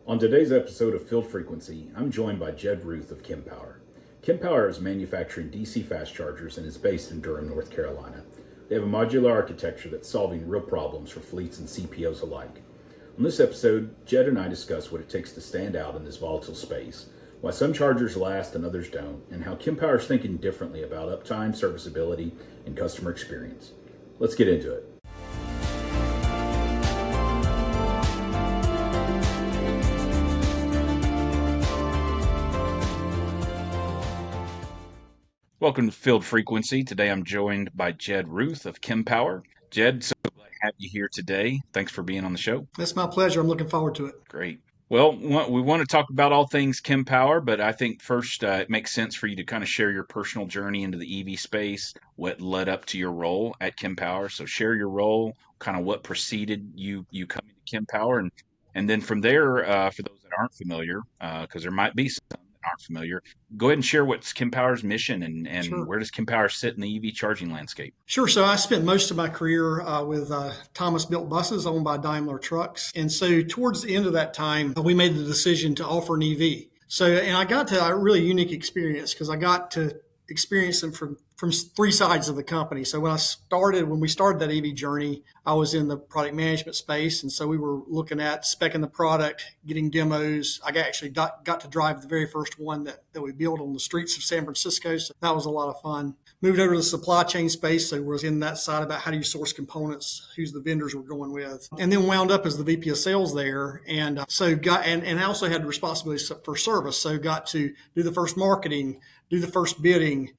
On today's episode of Field Frequency, I'm joined by Jed Routh of Kempower. Kempower is manufacturing DC fast chargers and is based in Durham, North Carolina. They have a modular architecture that's solving real problems for fleets and CPOs alike. On this episode, Jed and I discuss what it takes to stand out in this volatile space, why some chargers last and others don't, and how Kempower is thinking differently about uptime, serviceability, and customer experience. Let's get into it. Welcome to Field Frequency. Today I'm joined by Jed Routh of Kempower. Jed, so glad to have you here today. Thanks for being on the show. That's my pleasure. I'm looking forward to it. Great. Well, we want to talk about all things Kempower, but I think first it makes sense for you to kind of share your personal journey into the EV space, what led up to your role at Kempower. So share your role, kind of what preceded you coming to Kempower, and then from there, for those that aren't familiar, because there might be some that aren't familiar, go ahead and share what's Kempower's mission and Sure. where does Kempower sit in the EV charging landscape? Sure. So I spent most of my career with Thomas Built Buses owned by Daimler Trucks. And so towards the end of that time, we made the decision to offer an EV. And I got to a really unique experience because I got to experience them from three sides of the company. So when we started that EV journey, I was in the product management space. And so we were looking at speccing the product, getting demos. I actually got to drive the very first one that we built on the streets of San Francisco. So that was a lot of fun. Moved over to the supply chain space. So was in that side about how do you source components, who's the vendors we're going with. And then wound up as the VP of sales there. And I also had responsibilities for service. So got to do the first marketing, do the first bidding,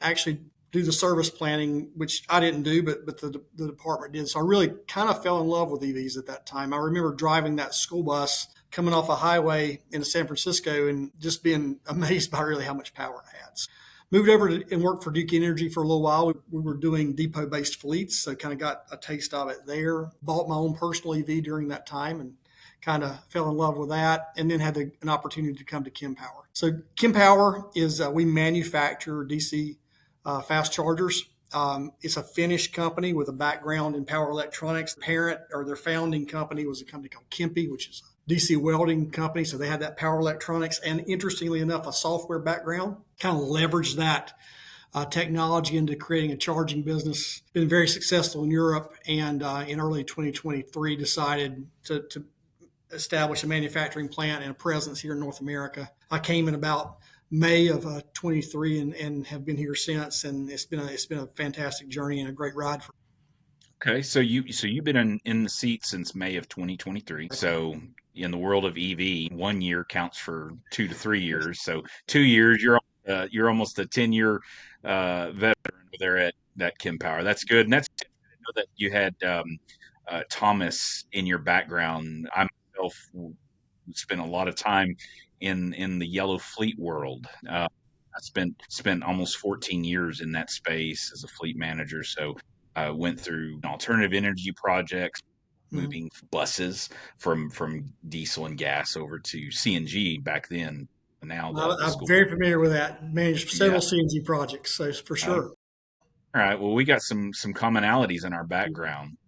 actually do the service planning, which I didn't do, but the department did. So I really kind of fell in love with EVs at that time. I remember driving that school bus coming off a highway into San Francisco and just being amazed by really how much power it adds. Moved over and worked for Duke Energy for a little while. We were doing depot-based fleets, so kind of got a taste of it there. Bought my own personal EV during that time and kind of fell in love with that, and then had an opportunity to come to Kempower. So Kempower is, we manufacture DC fast chargers. It's a Finnish company with a background in power electronics. Their founding company was a company called Kempi, which is a DC welding company. So they had that power electronics and, interestingly enough, a software background. Kind of leveraged that technology into creating a charging business. Been very successful in Europe, and in early 2023 decided to establish a manufacturing plant and a presence here in North America. I came in about May of 23 and have been here since, and it's been a fantastic journey and a great ride for. Okay, so you've been in the seat since May of 2023. So in the world of EV, 1 year counts for 2 to 3 years. So 2 years, you're almost a 10-year veteran there at Kempower. That's good, and that's I know that you had Thomas in your background. I myself spent a lot of time in the yellow fleet world. I spent almost 14 years in that space as a fleet manager. So I went through alternative energy projects, moving buses from diesel and gas over to CNG back then. Now I'm very familiar with that. Managed several CNG projects, so for sure. All right. Well, we got some commonalities in our background.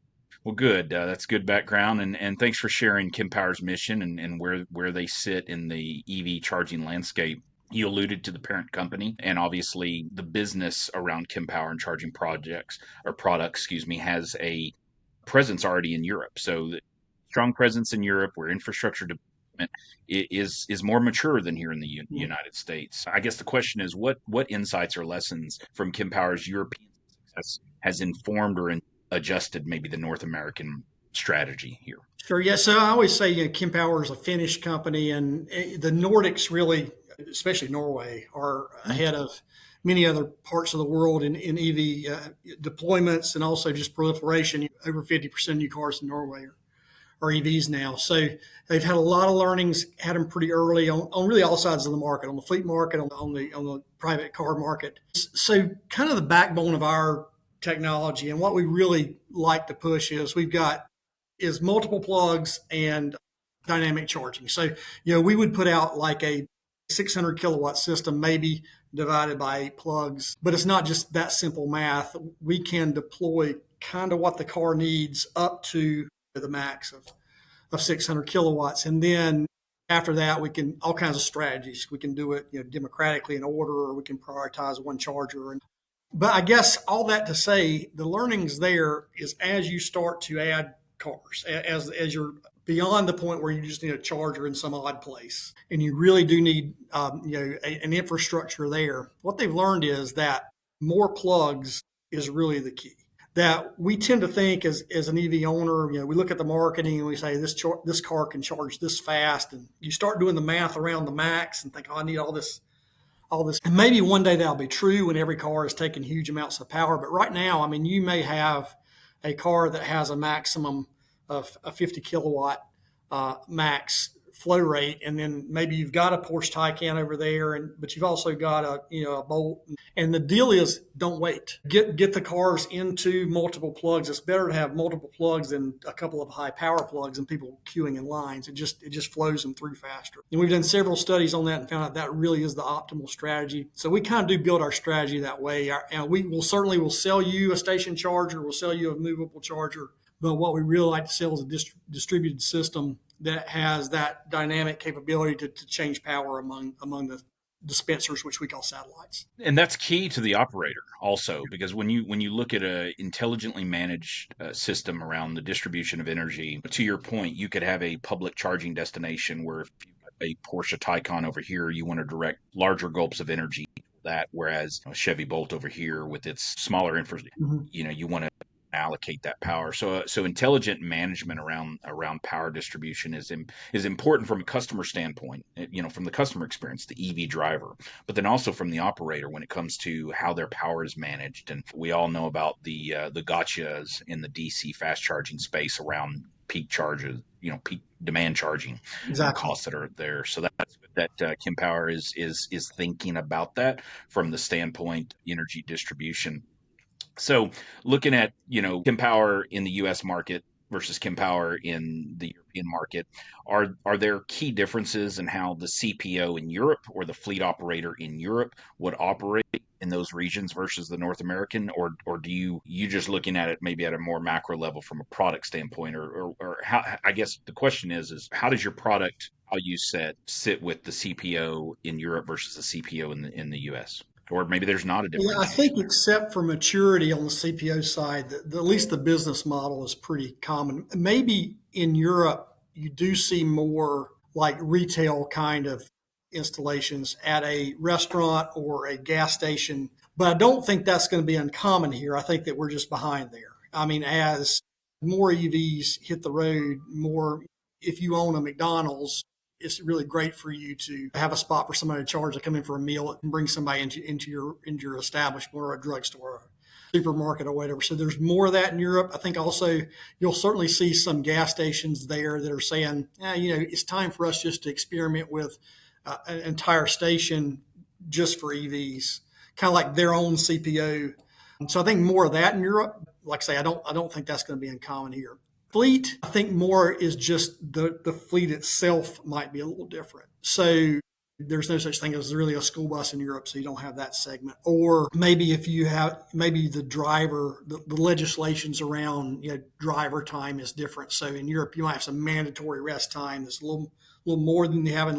Well, good. That's good background, and thanks for sharing Kempower's mission and where they sit in the EV charging landscape. You alluded to the parent company, and obviously the business around Kempower and charging products, has a presence already in Europe. So the strong presence in Europe, where infrastructure development is more mature than here in the United States. I guess the question is, what insights or lessons from Kempower's European success has informed or adjusted maybe the North American strategy here? Sure. Yeah. So I always say Kempower is a Finnish company, and the Nordics really, especially Norway, are ahead of many other parts of the world in EV deployments and also just proliferation. Over 50% of new cars in Norway are EVs now. So they've had a lot of learnings, had them pretty early on really all sides of the market, on the fleet market, on the private car market. So kind of the backbone of our technology and what we really like to push is multiple plugs and dynamic charging. So, we would put out like a 600 kilowatt system, maybe divided by 8 plugs, but it's not just that simple math. We can deploy kind of what the car needs up to the max of of 600 kilowatts. And then after that, we can all kinds of strategies. We can do it, democratically in order, or we can prioritize one charger. But I guess all that to say, the learnings there is as you start to add cars, as you're beyond the point where you just need a charger in some odd place, and you really do need an infrastructure there. What they've learned is that more plugs is really the key. That we tend to think as an EV owner, we look at the marketing and we say this car can charge this fast, and you start doing the math around the max and think, oh, I need all this. And maybe one day that'll be true when every car is taking huge amounts of power. But right now, I mean, you may have a car that has a maximum of a 50 kilowatt max flow rate, and then maybe you've got a Porsche Taycan over there, but you've also got a Bolt. And the deal is, don't wait. Get the cars into multiple plugs. It's better to have multiple plugs than a couple of high power plugs and people queuing in lines. It just flows them through faster. And we've done several studies on that and found out that really is the optimal strategy. So we kind of do build our strategy that way. And we will certainly sell you a station charger. We'll sell you a movable charger. But what we really like to sell is a distributed system that has that dynamic capability to change power among the dispensers, which we call satellites. And that's key to the operator also, because when you look at a intelligently managed system around the distribution of energy, to your point, you could have a public charging destination where if you've got a Porsche Taycan over here, you want to direct larger gulps of energy to that, whereas a Chevy Bolt over here with its smaller infrastructure, you want to allocate that power. So intelligent management around power distribution is important from a customer standpoint, from the customer experience, the EV driver, but then also from the operator when it comes to how their power is managed. And we all know about the gotchas in the DC fast charging space around peak charges, peak demand charging, exactly. Costs that are there. So that's that Kempower is thinking about that from the standpoint energy distribution. So looking at, Kempower in the US market versus Kempower in the European market, are there key differences in how the CPO in Europe or the fleet operator in Europe would operate in those regions versus the North American, or do you just looking at it maybe at a more macro level from a product standpoint, or how, I guess the question is how does your product, how you sit with the CPO in Europe versus the CPO in the US? Or maybe there's not a Yeah, I differentiation think there. except for maturity on the CPO side, at least the business model is pretty common. Maybe in Europe, you do see more like retail kind of installations at a restaurant or a gas station, but I don't think that's going to be uncommon here. I think that we're just behind there. I mean, as more EVs hit the road, if you own a McDonald's, it's really great for you to have a spot for somebody to charge to come in for a meal and bring somebody into your establishment or a drugstore or a supermarket or whatever. So there's more of that in Europe. I think also you'll certainly see some gas stations there that are saying, it's time for us just to experiment with an entire station just for EVs, kind of like their own CPO. So I think more of that in Europe. Like I say, I don't think that's going to be uncommon here. Fleet, I think more is just the fleet itself might be a little different. So there's no such thing as really a school bus in Europe, so you don't have that segment. Or maybe if you have, maybe the driver, the legislations around driver time is different. So in Europe, you might have some mandatory rest time that's a little more than you have in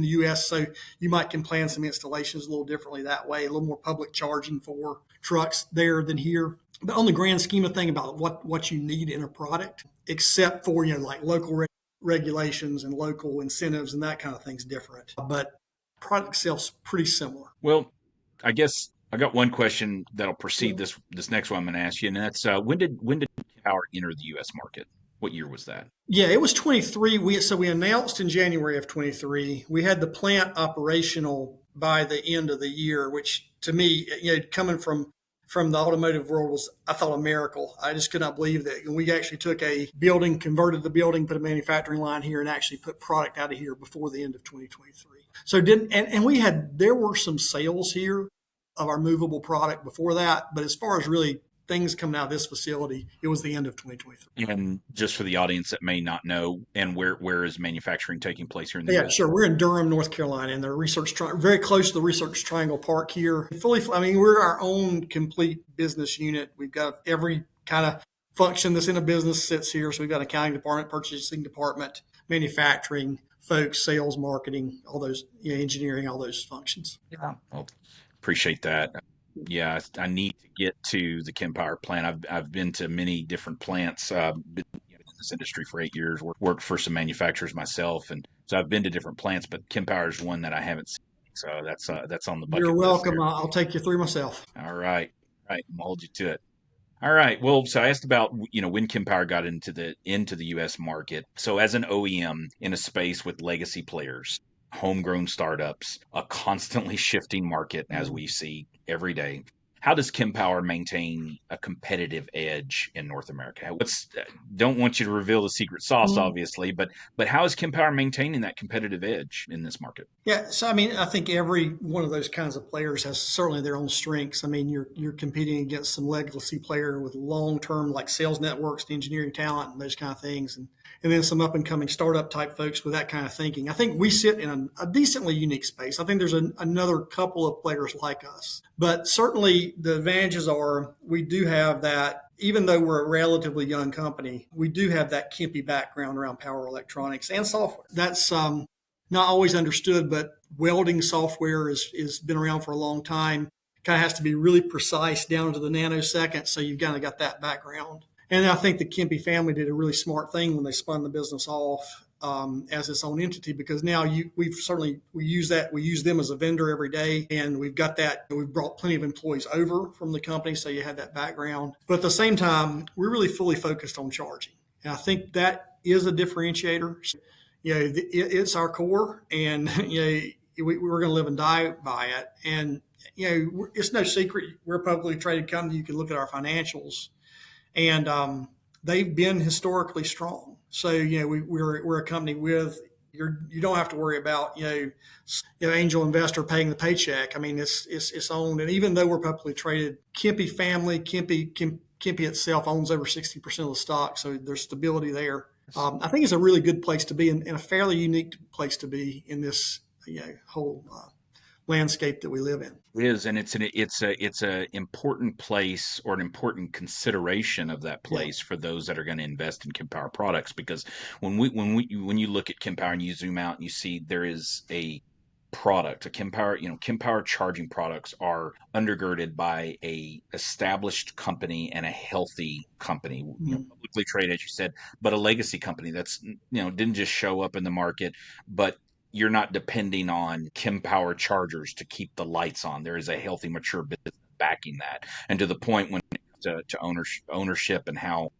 the U.S. So you might can plan some installations a little differently that way, a little more public charging for trucks there than here. But on the grand scheme of thing about what you need in a product, except for like local regulations and local incentives and that kind of thing's different. But product itself's pretty similar. Well, I guess I got one question that'll precede this next one I'm going to ask you, and that's when did Power enter the U.S. market? What year was that? Yeah, it was 23. We announced in January of 23. We had the plant operational by the end of the year, which to me, coming from the automotive world I thought, a miracle. I just could not believe that. And we actually took a building, converted the building, put a manufacturing line here, and actually put product out of here before the end of 2023. So there were some sales here of our movable product before that, but as far as really things coming out of this facility, it was the end of 2023. And just for the audience that may not know, and where is manufacturing taking place here in the Yeah, U.S.? sure. We're in Durham, North Carolina, and the very close to the Research Triangle Park here. We're our own complete business unit. We've got every kind of function that's in a business sits here. So we've got an accounting department, purchasing department, manufacturing folks, sales, marketing, all those, engineering, all those functions. Yeah. Well, appreciate that. Yeah, I need to get to the Kempower plant. I've been to many different plants. Been in this industry for 8 years. Worked for some manufacturers myself, and so I've been to different plants. But Kempower is one that I haven't seen. So that's on the You're bucket list welcome. there. I'll take you through myself. All right, all right, I'm hold you to it. All right. Well, so I asked about, when Kempower got into the US market. So as an OEM in a space with legacy players, homegrown startups, a constantly shifting market as Mm. we see every day, how does Kempower maintain a competitive edge in North America? Don't want you to reveal the secret sauce, Mm. obviously, but how is Kempower maintaining that competitive edge in this market? Yeah, so I mean, I think every one of those kinds of players has certainly their own strengths. I mean, you're competing against some legacy player with long term like sales networks, engineering talent, and those kind of things, and then some up and coming startup type folks with that kind of thinking. I think we sit in a decently unique space. I think there's another couple of players like us, but certainly the advantages are we do have that. Even though we're a relatively young company, we do have that Kempe background around power electronics and software. That's not always understood, but welding software is been around for a long time. Kind of has to be really precise down to the nanosecond, so you've kind of got that background. And I think the Kempe family did a really smart thing when they spun the business off as its own entity, because now we use them as a vendor every day, and we've got that. We've brought plenty of employees over from the company, so you have that background. But at the same time, we're really fully focused on charging, and I think that is a differentiator. It's our core, and we're going to live and die by it. And it's no secret we're a publicly traded company. You can look at our financials, and they've been historically strong. So we're a company with you don't have to worry about angel investor paying the paycheck. I mean it's owned, and even though we're publicly traded, Kempe itself owns over 60% of the stock, so there's stability there. I think it's a really good place to be, and a fairly unique place to be in this whole landscape that we live in. It is, and it's a important place, or an important consideration of that Yeah. place for those that are going to invest in Kempower products. Because when you look at Kempower and you zoom out and you see there is a product, a Kempower charging products are undergirded by a established company and a healthy company, Mm. publicly traded, as you said, but a legacy company that's didn't just show up in the market, but you're not depending on Kempower chargers to keep the lights on. There is a healthy, mature business backing that, and to the point when it comes to ownership and how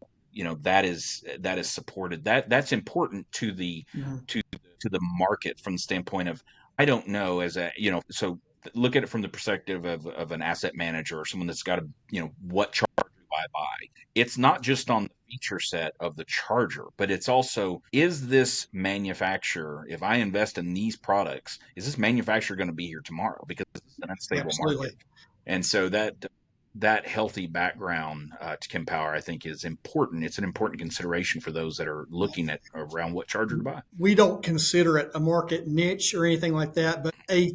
that is supported. That's important to the Mhm. to the market from the standpoint of, I don't know, as a so look at it from the perspective of an asset manager or someone that's got what charger do I buy? It's not just on the feature set of the charger, but it's also, is this manufacturer, if I invest in these products, is this manufacturer going to be here tomorrow? Because it's an unstable market. Absolutely. And so that healthy background to Kempower, I think, is important. It's an important consideration for those that are looking at around what charger to buy. We don't consider it a market niche or anything like that, but a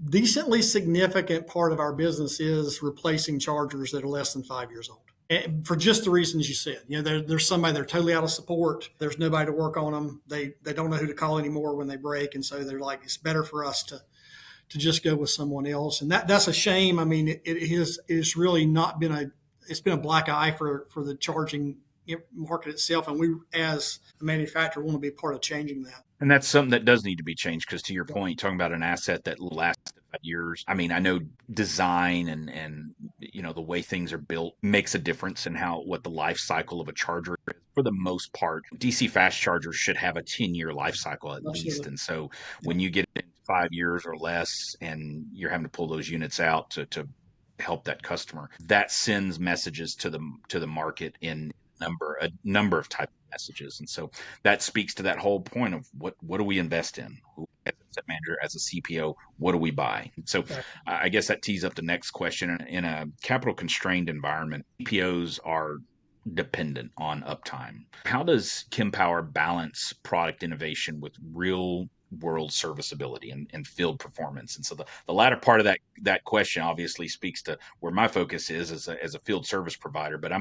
decently significant part of our business is replacing chargers that are less than 5 years old. And for just the reasons you said, there's somebody they're totally out of support. There's nobody to work on them. They don't know who to call anymore when they break, and so they're like, it's better for us to just go with someone else, and that's a shame. I mean, it's really not been it's been a black eye for the charging market itself, and we as a manufacturer want to be a part of changing that. And that's something that does need to be changed, because to your point, talking about an asset that lasts 5 years. I mean, I know design and the way things are built makes a difference in what the life cycle of a charger is. For the most part, DC fast chargers should have a 10-year life cycle at least. Absolutely. And so Yeah. when you get into 5 years or less and you're having to pull those units out to help that customer, that sends messages to the market in a number of type of messages. And so that speaks to that whole point of what do we invest in? As a set manager, as a CPO, what do we buy? So Exactly. I guess that tees up the next question. In a capital constrained environment, CPOs are dependent on uptime. How does Kempower balance product innovation with real world serviceability and field performance? And so the latter part of that question obviously speaks to where my focus is as a field service provider, but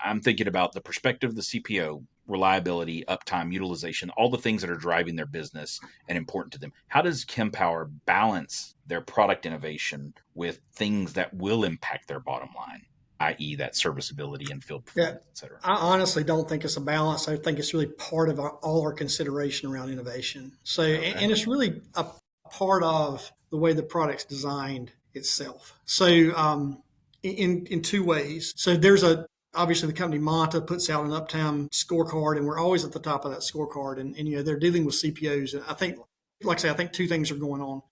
I'm thinking about the perspective of the CPO, reliability, uptime, utilization, all the things that are driving their business and important to them. How does Kempower balance their product innovation with things that will impact their bottom line, i.e., that serviceability and field Yeah, performance, et cetera? I honestly don't think it's a balance. I think it's really part of all our consideration around innovation. So, Okay. and it's really a part of the way the product's designed itself. So, in two ways. So there's obviously the company Monta puts out an Uptime scorecard, and we're always at the top of that scorecard. And they're dealing with CPOs. And I think, like I say, I think two things are going on.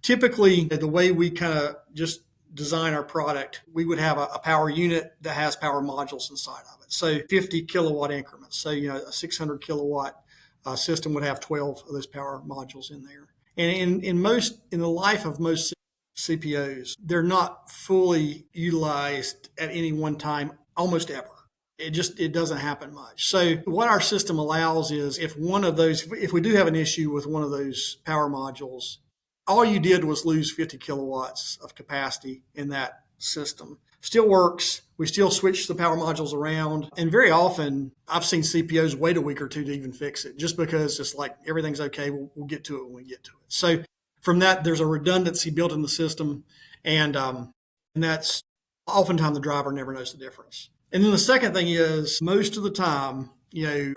Typically, the way we kind of just design our product, we would have a power unit that has power modules inside of it. So 50 kilowatt increments. So, a 600 kilowatt system would have 12 of those power modules in there. And in the life of most CPOs, they're not fully utilized at any one time, almost ever. It doesn't happen much. So what our system allows is if we do have an issue with one of those power modules, all you did was lose 50 kilowatts of capacity in that system. Still works. We still switch the power modules around. And very often, I've seen CPOs wait a week or two to even fix it, just because it's like everything's okay. We'll get to it when we get to it. So from that, there's a redundancy built in the system. And that's oftentimes the driver never knows the difference. And then the second thing is most of the time,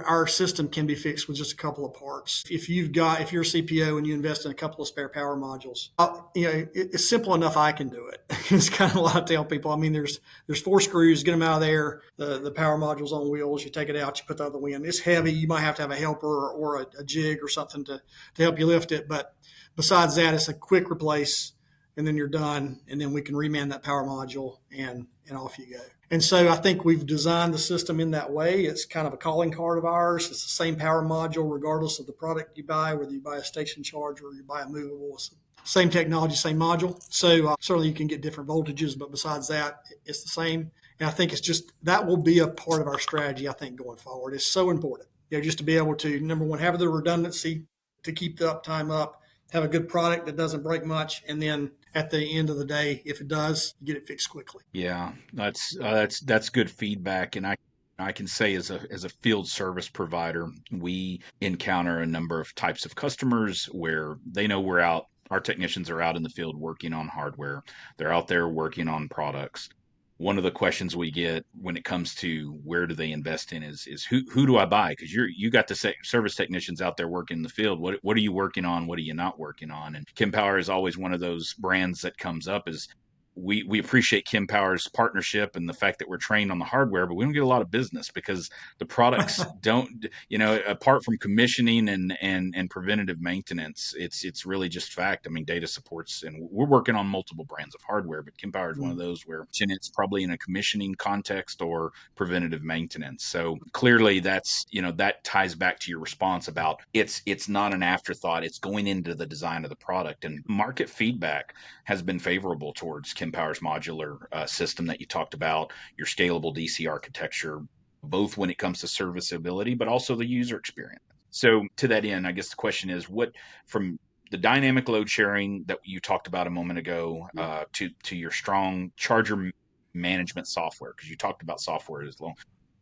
our system can be fixed with just a couple of parts. If you're a CPO and you invest in a couple of spare power modules, it's simple enough. I can do it. It's kind of what I tell people. I mean, there's 4 screws, get them out of there. The power module's on wheels. You take it out, you put the other one in. It's heavy. You might have to have a helper or a jig or something to help you lift it. But besides that, it's a quick replace, and then you're done. And then we can reman that power module and off you go. And so I think we've designed the system in that way. It's kind of a calling card of ours. It's the same power module, regardless of the product you buy, whether you buy a station charger or you buy a movable. It's the same technology, same module. So certainly you can get different voltages, but besides that, it's the same. And I think it's just that will be a part of our strategy, I think, going forward. It's so important, just to be able to, number one, have the redundancy to keep the uptime up, have a good product that doesn't break much, and then at the end of the day, if it does, you get it fixed quickly. Yeah, that's good feedback, and I can say as a field service provider, we encounter a number of types of customers where they know we're out. Our technicians are out in the field working on hardware. They're out there working on products. One of the questions we get when it comes to where do they invest in is who do I buy? Because you got the service technicians out there working in the field. What are you working on? What are you not working on? And Kempower is always one of those brands that comes up as we appreciate Kempower's partnership and the fact that we're trained on the hardware, but we don't get a lot of business because the products don't, apart from commissioning and preventative maintenance, it's really just fact. I mean, data supports, and we're working on multiple brands of hardware, but Kempower is one of those where it's probably in a commissioning context or preventative maintenance. So clearly that ties back to your response about it's not an afterthought. It's going into the design of the product, and market feedback has been favorable towards Kempower's modular system that you talked about, your scalable DC architecture, both when it comes to serviceability, but also the user experience. So to that end, I guess the question is, what from the dynamic load sharing that you talked about a moment ago to your strong charger management software, because you talked about software as well,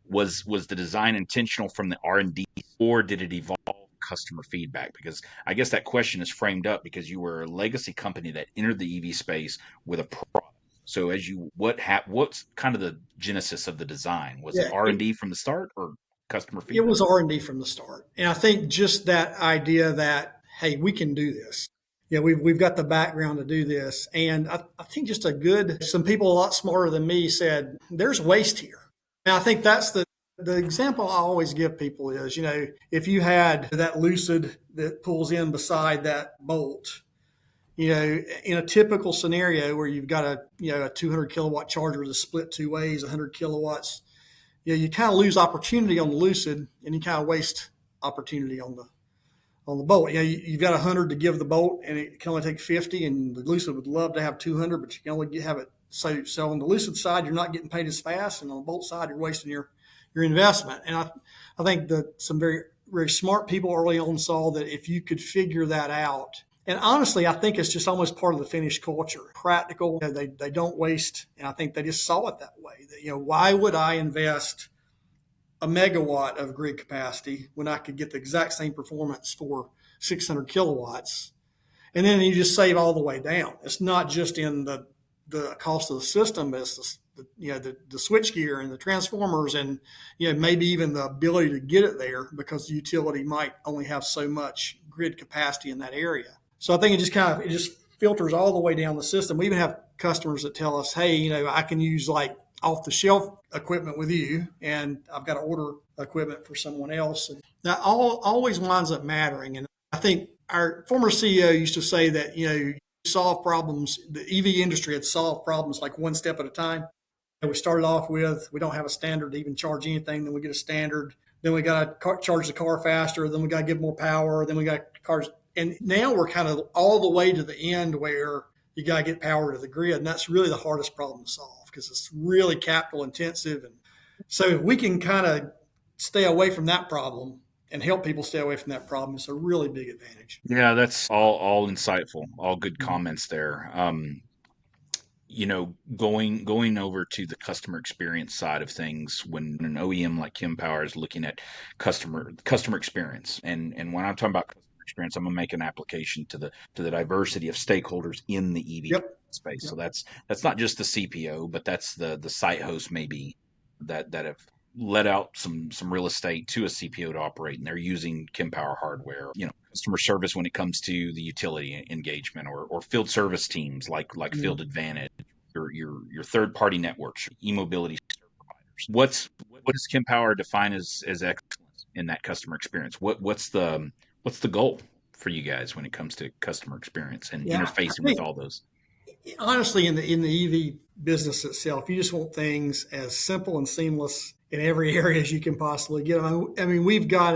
was the design intentional from the R&D, or did it evolve customer feedback? Because I guess that question is framed up because you were a legacy company that entered the EV space with a product. So what's kind of the genesis of the design? Was it Yeah, R&D from the start or customer it feedback? was R&D from the start. And I think just that idea that, hey, we can do this. We've got the background to do this. And I think just some people a lot smarter than me said, there's waste here. And I think that's the example I always give people is, if you had that Lucid that pulls in beside that bolt, in a typical scenario where you've got a 200 kilowatt charger that's split two ways, 100 kilowatts, you kind of lose opportunity on the Lucid and you kind of waste opportunity on the bolt. You've got 100 to give the bolt and it can only take 50, and the Lucid would love to have 200, but you can only have it. So on the Lucid side, you're not getting paid as fast, and on the bolt side, you're wasting your investment. And I think that some very, very smart people early on saw that if you could figure that out, and honestly, I think it's just almost part of the Finnish culture, practical. They don't waste, and I think they just saw it that way. That why would I invest a megawatt of grid capacity when I could get the exact same performance for 600 kilowatts. And then you just save all the way down. It's not just in the cost of the system, but it's the switch gear and the transformers, and maybe even the ability to get it there, because the utility might only have so much grid capacity in that area. So I think it just filters all the way down the system. We even have customers that tell us, hey, I can use like off the shelf equipment with you, and I've got to order equipment for someone else. And that always winds up mattering. And I think our former CEO used to say that, solve problems. The EV industry had solved problems like one step at a time. And we started off with, we don't have a standard to even charge anything. Then we get a standard. Then we got to charge the car faster. Then we got to give more power. Then we got cars. And now we're kind of all the way to the end where you got to get power to the grid. And that's really the hardest problem to solve, because it's really capital intensive. And so if we can kind of stay away from that problem and help people stay away from that problem, it's a really big advantage. Yeah, that's all insightful, all good comments there. Going over to the customer experience side of things, when an OEM like Kempower is looking at customer experience, and when I'm talking about customer experience, I'm gonna make an application to the diversity of stakeholders in the EV Yep. space. Yep. So that's not just the CPO, but that's the site host maybe that have let out some real estate to a CPO to operate, and they're using Kempower hardware. Customer service when it comes to the utility engagement, or field service teams like Field Advantage, your third party networks, e-mobility providers. What does Kempower define as excellence in that customer experience? What's the goal for you guys when it comes to customer experience and Yeah, I interfacing with think all those? honestly, in the EV business itself, you just want things as simple and seamless in every area as you can possibly get them. I mean, we've got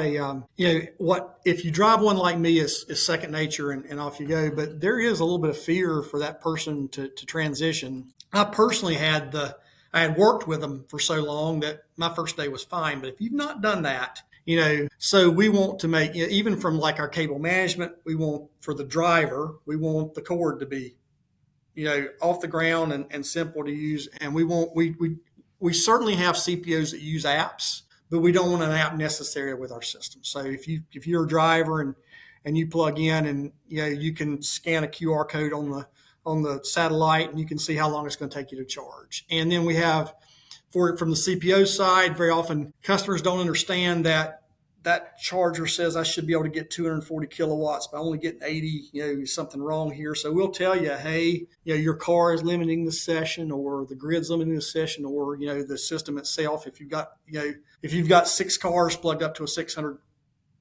what if you drive one like me is second nature, and off you go. But there is a little bit of fear for that person to transition. I personally I had worked with them for so long that my first day was fine. But if you've not done that, so we want to make, even from like our cable management, we want for the driver, we want the cord to be off the ground and simple to use. And we certainly have CPOs that use apps, but we don't want an app necessary with our system. So if you're a driver and you plug in, and you can scan a QR code on the satellite, and you can see how long it's going to take you to charge. And then we have from the CPO side, very often customers don't understand that charger says I should be able to get 240 kilowatts, but only getting 80, something wrong here. So we'll tell you, hey, your car is limiting the session, or the grid's limiting the session, or, the system itself. If you've got 6 cars plugged up to a 600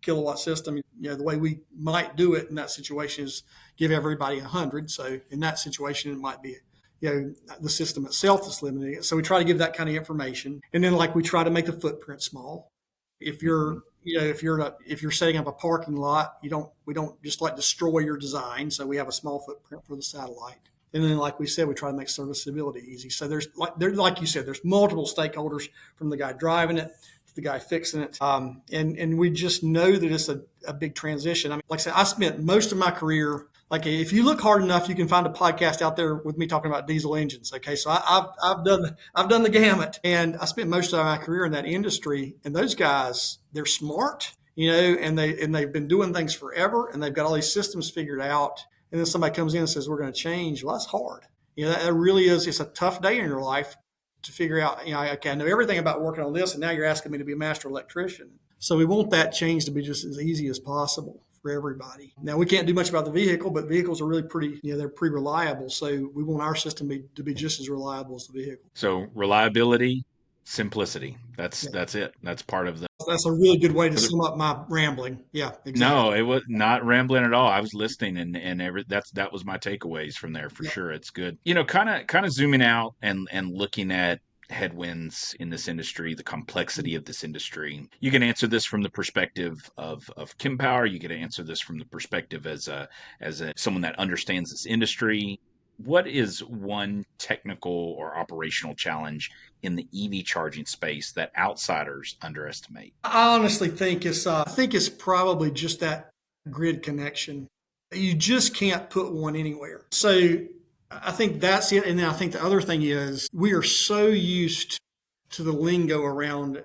kilowatt system, the way we might do it in that situation is give everybody 100. So in that situation, it might be, the system itself is limiting it. So we try to give that kind of information. And then we try to make the footprint small. If you're if you're setting up a parking lot, we don't just destroy your design. So we have a small footprint for the satellite. And then, like we said, we try to make serviceability easy. So like you said, there's multiple stakeholders, from the guy driving it to the guy fixing it. And we just know that it's a big transition. I mean, like I said, I spent most of my career, if you look hard enough, you can find a podcast out there with me talking about diesel engines. Okay, so I've done the gamut, and I spent most of my career in that industry. And those guys, they're smart, and they've been doing things forever, and they've got all these systems figured out. And then somebody comes in and says, we're going to change. Well, that's hard. That really is. It's a tough day in your life to figure out, okay, I know everything about working on this, and now you're asking me to be a master electrician. So we want that change to be just as easy as possible for everybody. Now, we can't do much about the vehicle, but vehicles are really pretty, they're pretty reliable. So we want our system to be just as reliable as the vehicle. So reliability, simplicity. That's it. That's part of the. That's a really good way to sum up my rambling. Yeah, exactly. No, it was not rambling at all. I was listening, and that was my takeaways from there for sure. It's good. Kind of zooming out and looking at headwinds in this industry, the complexity of this industry. You can answer this from the perspective of Kempower. You can answer this from the perspective as someone that understands this industry. What is one technical or operational challenge in the EV charging space that outsiders underestimate? I honestly think it's probably just that grid connection. You just can't put one anywhere. So I think that's it. And then I think the other thing is we are so used to the lingo around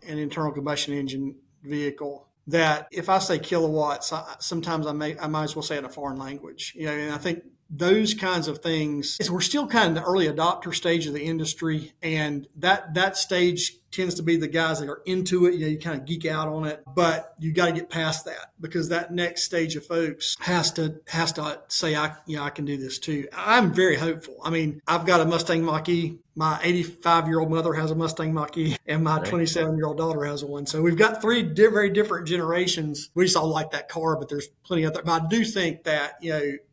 an internal combustion engine vehicle that if I say kilowatts, sometimes I might as well say it in a foreign language. And I think those kinds of things is we're still kind of in the early adopter stage of the industry, and that stage tends to be the guys that are into it. You kind of geek out on it, but you got to get past that because that next stage of folks has to say, I can do this too. I'm very hopeful. I mean, I've got a Mustang Mach-E. My 85-year-old mother has a Mustang Mach-E, and my 27-year-old daughter has one. So we've got three very different generations. We just all like that car, but there's plenty of other. But I do think that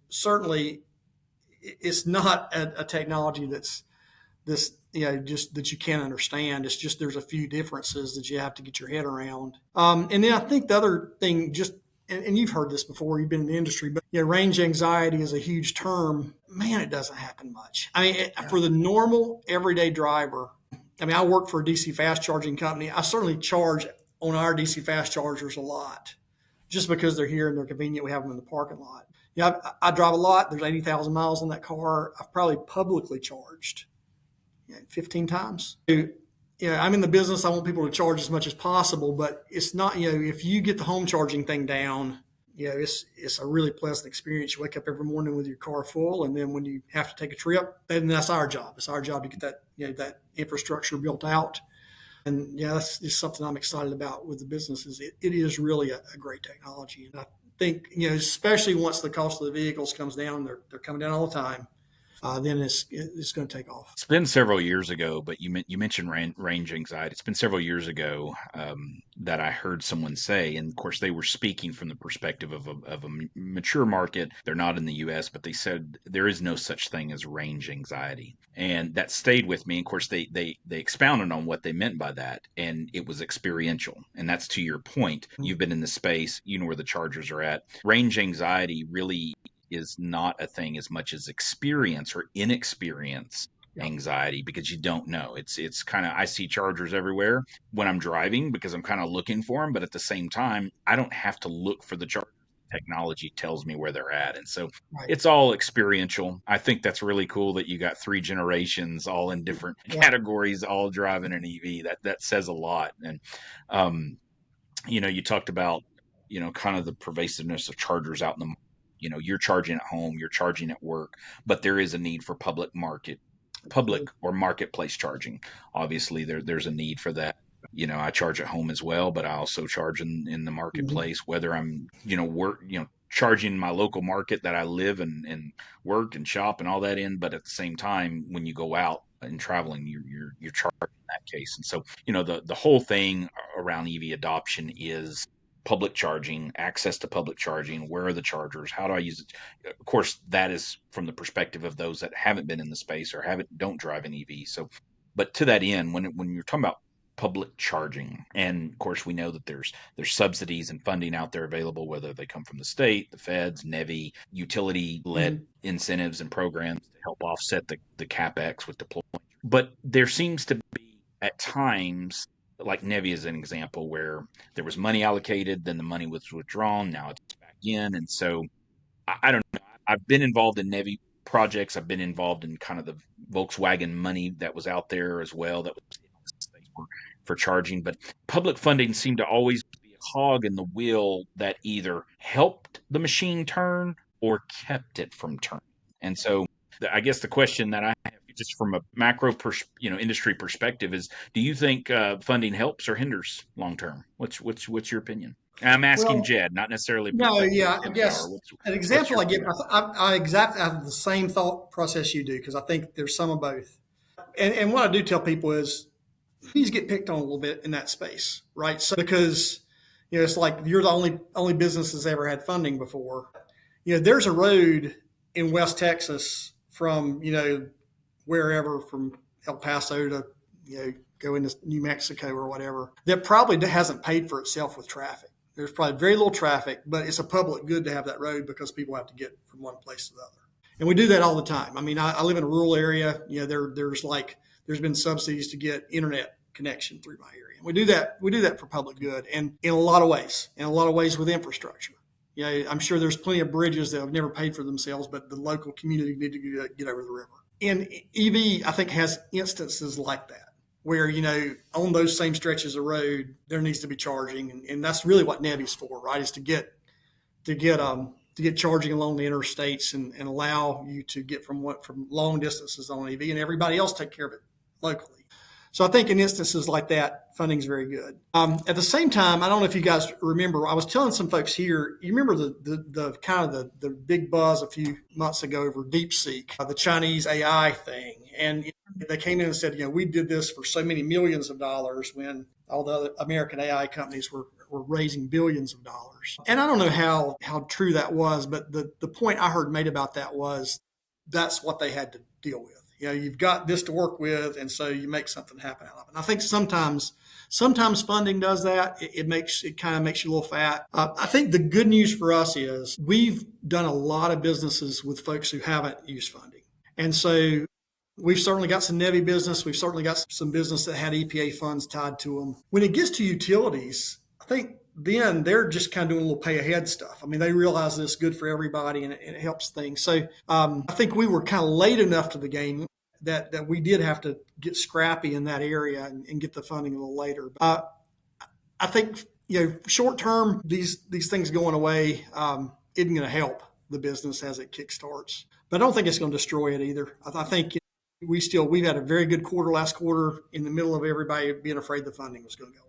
certainly it's not a technology that's this just that you can't understand. It's just there's a few differences that you have to get your head around. And then I think the other thing, and you've heard this before, you've been in the industry, but range anxiety is a huge term. Man, it doesn't happen much. I mean, for the normal everyday driver, I mean, I work for a DC fast charging company. I certainly charge on our DC fast chargers a lot just because they're here and they're convenient. We have them in the parking lot. I drive a lot. There's 80,000 miles on that car. I've probably publicly charged 15 times. I'm in the business. I want people to charge as much as possible, but it's not, if you get the home charging thing down, it's a really pleasant experience. You wake up every morning with your car full, and then when you have to take a trip, then that's our job. It's our job to get that, that infrastructure built out. And that's just something I'm excited about with the business. Is it is really a great technology, and I think especially once the cost of the vehicles comes down, they're coming down all the time. Then it's going to take off. It's been several years ago, but you mentioned range anxiety. It's been several years ago that I heard someone say, and of course they were speaking from the perspective of a mature market. They're not in the U.S., but they said there is no such thing as range anxiety, and that stayed with me. Of course, they expounded on what they meant by that, and it was experiential, and that's to your point. You've been in the space, you know where the chargers are at. Range anxiety really is not a thing as much as experience or inexperience anxiety, because you don't know. It's kind of, I see chargers everywhere when I'm driving because I'm kind of looking for them, but at the same time, I don't have to look for the charger. Technology tells me where they're at, and so it's all experiential. I think that's really cool that you got three generations all in different categories, all driving an EV. That says a lot. And you talked about kind of the pervasiveness of chargers out in the you're charging at home, you're charging at work, but there is a need for public or marketplace charging. Obviously, there's a need for that. I charge at home as well, but I also charge in the marketplace, whether I'm, charging my local market that I live and work and shop and all that in. But at the same time, when you go out and traveling, you're charging in that case. And so, the whole thing around EV adoption is public charging, access to public charging. Where are the chargers? How do I use it? Of course, that is from the perspective of those that haven't been in the space or don't drive an EV. So, but to that end, when you're talking about public charging, and of course we know that there's subsidies and funding out there available, whether they come from the state, the feds, NEVI, utility-led incentives and programs to help offset the capex with deployment. But there seems to be at times, like NEVI is an example, where there was money allocated, then the money was withdrawn, now it's back in. And so I don't know. I've been involved in NEVI projects. I've been involved in kind of the Volkswagen money that was out there as well, that was for charging. But public funding seemed to always be a cog in the wheel that either helped the machine turn or kept it from turning. And so I guess the question that I have, just from a macro industry perspective, is: do you think funding helps or hinders long term? What's your opinion? And I'm asking Jed, not necessarily. No, I guess an example I give. I exactly have the same thought process you do, because I think there's some of both. And what I do tell people is, please get picked on a little bit in that space, right? So because it's like you're the only business that's ever had funding before. There's a road in West Texas from wherever, from El Paso to go into New Mexico or whatever, that probably hasn't paid for itself with traffic. There's probably very little traffic, but it's a public good to have that road because people have to get from one place to the other. And we do that all the time. I mean, I live in a rural area. There's been subsidies to get internet connection through my area. And we do that for public good, and in a lot of ways with infrastructure. I'm sure there's plenty of bridges that have never paid for themselves, but the local community need to get over the river. And EV, I think, has instances like that, where, on those same stretches of road, there needs to be charging. And that's really what NEVI's for, right? Is to get charging along the interstates and allow you to get from long distances on EV, and everybody else take care of it locally. So I think in instances like that, funding is very good. At the same time, I don't know if you guys remember, I was telling some folks here, you remember the kind of the big buzz a few months ago over DeepSeek, the Chinese AI thing. And they came in and said, we did this for so many millions of dollars when all the other American AI companies were raising billions of dollars. And I don't know how true that was, but the point I heard made about that was that's what they had to deal with. You've got this to work with, and so you make something happen out of it. And I think sometimes funding does that. It kind of makes you a little fat. I think the good news for us is we've done a lot of businesses with folks who haven't used funding. And so we've certainly got some NEVI business. We've certainly got some business that had EPA funds tied to them. When it gets to utilities, I think then they're just kind of doing a little pay ahead stuff. I mean, they realize that it's good for everybody and it helps things. So I think we were kind of late enough to the game that we did have to get scrappy in that area and get the funding a little later. I think, short term, these things going away isn't going to help the business as it kickstarts. But I don't think it's going to destroy it either. I think we've had a very good quarter last quarter in the middle of everybody being afraid the funding was going to go away.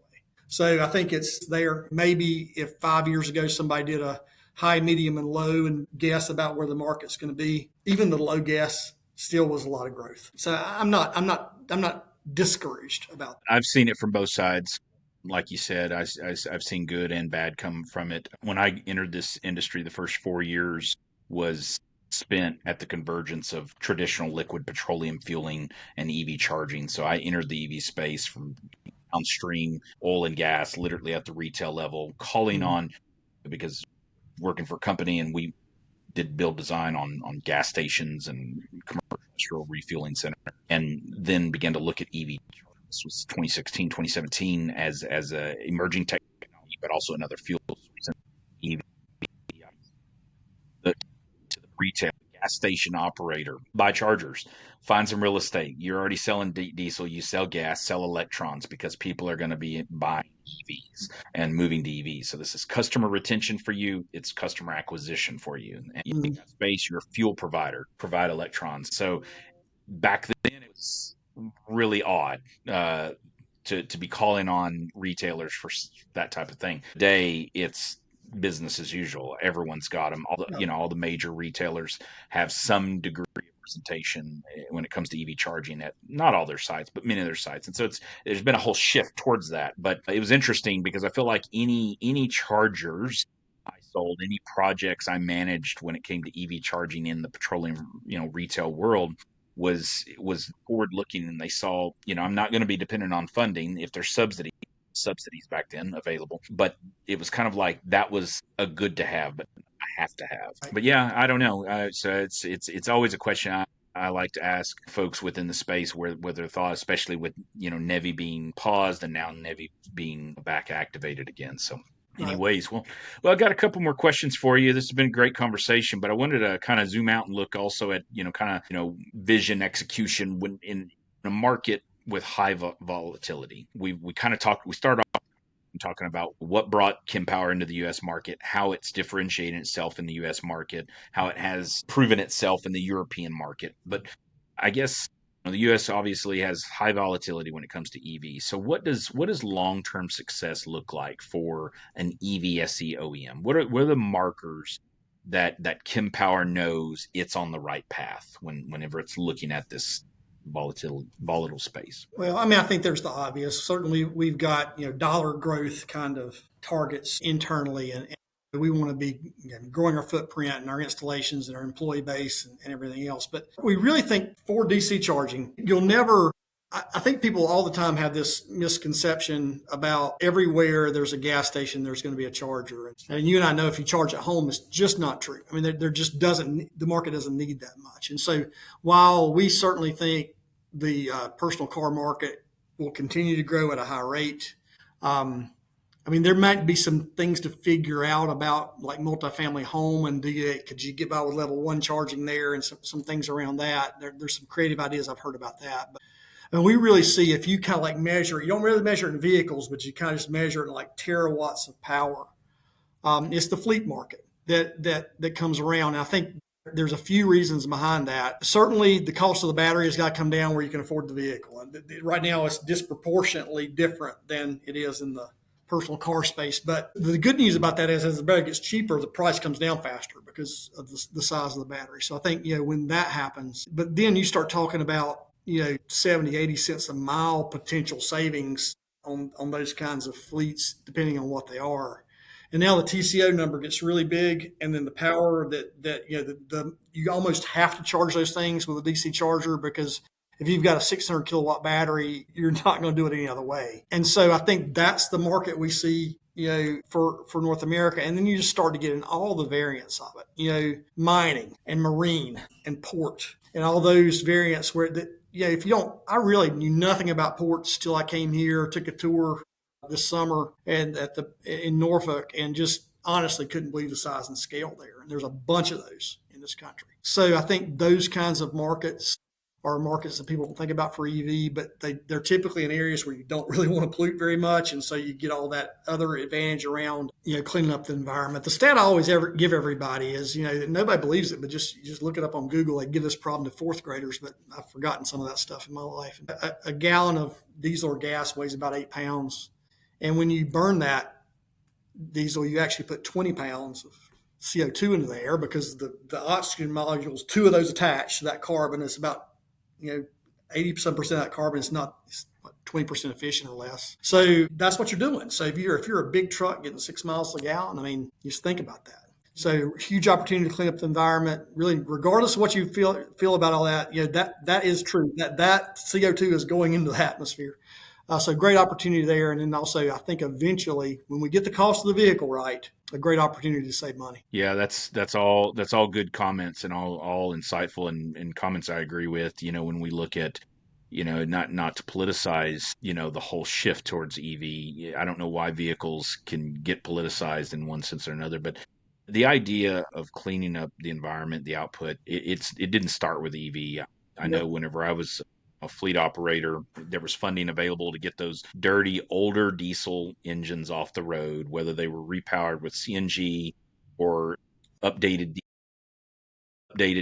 So I think it's there. Maybe if 5 years ago somebody did a high, medium, and low and guess about where the market's going to be, even the low guess still was a lot of growth. So I'm not discouraged about that. I've seen it from both sides. Like you said, I've seen good and bad come from it. When I entered this industry, the first 4 years was spent at the convergence of traditional liquid petroleum fueling and EV charging. So I entered the EV space from downstream oil and gas, literally at the retail level, calling on, because working for a company and we did build design on gas stations and commercial refueling center, and then began to look at EV. This was 2016, 2017 as a emerging technology, but also another fuel source. EV to the retail gas station operator, buy chargers, find some real estate. You're already selling diesel, you sell gas, sell electrons, because people are going to be buying EVs and moving to EVs. So this is customer retention for you. It's customer acquisition for you. And you take that space, you're a fuel provider, provide electrons. So back then it was really odd to be calling on retailers for that type of thing. Today it's business as usual. Everyone's got them. All the major retailers have some degree of representation when it comes to EV charging at not all their sites, but many of their sites. And so there's been a whole shift towards that. But it was interesting because I feel like any chargers I sold, any projects I managed when it came to EV charging in the petroleum, retail world was forward looking, and they saw, I'm not going to be dependent on funding if there's subsidies back then available, but it was kind of like that was a good to have, but I have to have. But yeah, I don't know. So it's always a question I like to ask folks within the space where their thought, especially with NEVI being paused and now NEVI being back activated again. So anyways, well, I got a couple more questions for you. This has been a great conversation, but I wanted to kind of zoom out and look also at vision execution when in a market with high volatility. We started off talking about what brought Kempower into the U.S. market, how it's differentiated itself in the U.S. market, how it has proven itself in the European market. But I guess the U.S. obviously has high volatility when it comes to EV. So what does long-term success look like for an EV SE OEM? What are the markers that Kempower knows it's on the right path whenever it's looking at this volatile space? Well, I mean, I think there's the obvious. Certainly, we've got dollar growth kind of targets internally, and we want to be growing our footprint and our installations and our employee base and everything else. But we really think for DC charging, I think people all the time have this misconception about everywhere there's a gas station, there's going to be a charger. And you and I know if you charge at home, it's just not true. I mean, the market doesn't need that much. And so while we certainly think the personal car market will continue to grow at a high rate, I mean, there might be some things to figure out about like multifamily home and could you get by with level 1 charging there and some things around that. There's some creative ideas I've heard about that. But And we really see, if you kind of like measure, you don't really measure it in vehicles, but you kind of just measure it in like terawatts of power. It's the fleet market that comes around. And I think there's a few reasons behind that. Certainly, the cost of the battery has got to come down where you can afford the vehicle. And right now, it's disproportionately different than it is in the personal car space. But the good news about that is, as the battery gets cheaper, the price comes down faster because of the size of the battery. So I think, when that happens, but then you start talking about, 70, 80 cents a mile potential savings on those kinds of fleets, depending on what they are. And now the TCO number gets really big, and then the power that you almost have to charge those things with a DC charger, because if you've got a 600 kilowatt battery, you're not going to do it any other way. And so I think that's the market we see, for North America. And then you just start to get in all the variants of it, mining and marine and port and all those variants where if you don't, I really knew nothing about ports till I came here, took a tour this summer and in Norfolk, and just honestly couldn't believe the size and scale there. And there's a bunch of those in this country. So I think those kinds of markets are markets that people don't think about for EV, but they're typically in areas where you don't really want to pollute very much. And so you get all that other advantage around, cleaning up the environment. The stat I always give everybody is, nobody believes it, but just look it up on Google. They give this problem to fourth graders, but I've forgotten some of that stuff in my life. A gallon of diesel or gas weighs about 8 pounds. And when you burn that diesel, you actually put 20 pounds of CO2 into the air, because the oxygen molecules, two of those attached to that carbon, is about 80% of that carbon is not 20% efficient or less. So that's what you're doing. So if you're a big truck getting 6 miles a gallon, I mean, just think about that. So huge opportunity to clean up the environment. Really, regardless of what you feel about all that, that is true. That CO2 is going into the atmosphere. So great opportunity there. And then also, I think eventually, when we get the cost of the vehicle right, a great opportunity to save money. Yeah, that's all good comments, and all insightful, and comments I agree with. When we look at, not to politicize, the whole shift towards EV. I don't know why vehicles can get politicized in one sense or another, but the idea of cleaning up the environment, the output, it didn't start with EV. I know Yep. whenever I was a fleet operator, there was funding available to get those dirty older diesel engines off the road, whether they were repowered with CNG or updated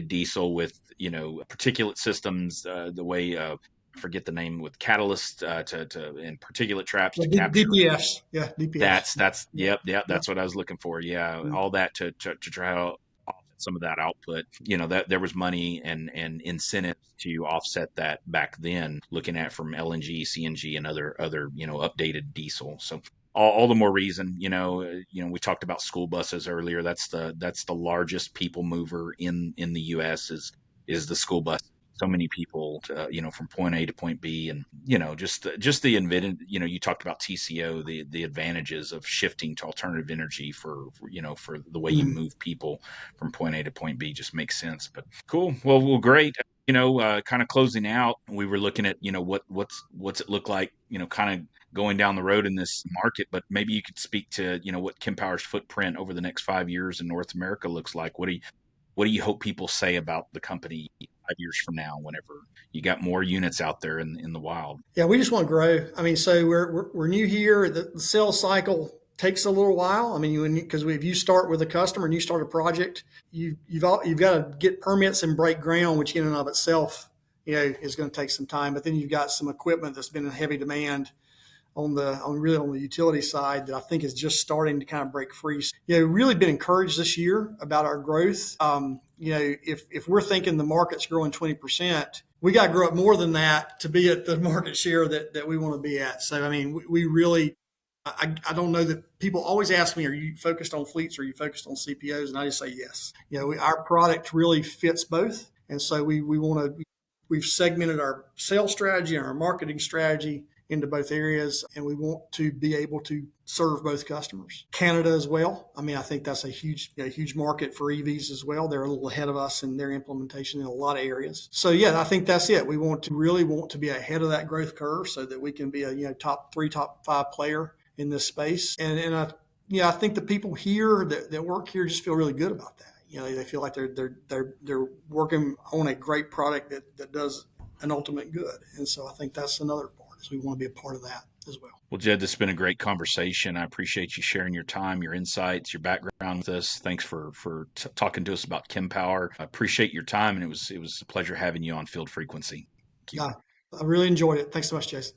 diesel with particulate systems, the way I forget the name, with catalyst to and particulate traps Well, to capture. DPFs. Yeah, DPFs. That's Yeah. yep, Yeah. that's what I was looking for. Yeah, Yeah. all that to try to offset some of that output. That there was money and incentives to offset that back then, looking at from LNG, CNG, and other updated diesel. So all the more reason, we talked about school buses earlier. That's the largest people mover in the U.S. is the school bus. So many people, from point A to point B, and just the invented. You talked about TCO, the advantages of shifting to alternative energy for the way you Mhm. move people from point A to point B just makes sense. But cool, well, great. Kind of closing out, we were looking at what's it look like, kind of going down the road in this market. But maybe you could speak to what Kempower's footprint over the next 5 years in North America looks like. What do you hope people say about the company 5 years from now, whenever you got more units out there in the wild? Yeah, we just want to grow. I mean, so we're new here. The sales cycle takes a little while. I mean, because if you start with a customer and you start a project, you've got to get permits and break ground, which in and of itself, is going to take some time. But then you've got some equipment that's been in heavy demand on the utility side that I think is just starting to kind of break free. Really been encouraged this year about our growth. If we're thinking the market's growing 20%, we got to grow up more than that to be at the market share that we want to be at. So, I mean, we really, I don't know that people always ask me, are you focused on fleets or are you focused on CPOs? And I just say yes. Our product really fits both. And so we've segmented our sales strategy and our marketing strategy into both areas, and we want to be able to serve both customers. Canada as well. I mean, I think that's a huge market for EVs as well. They're a little ahead of us in their implementation in a lot of areas. So yeah, I think that's it. We want to be ahead of that growth curve so that we can be a top 3, top 5 player in this space. And I think the people here that work here just feel really good about that. They feel like they're working on a great product that does an ultimate good. And so I think that's another part is we want to be a part of that as well. Well, Jed, this has been a great conversation. I appreciate you sharing your time, your insights, your background with us. Thanks for talking to us about Kempower. I appreciate your time, and it was a pleasure having you on Field Frequency. Thank you. Yeah, I really enjoyed it. Thanks so much, Jason.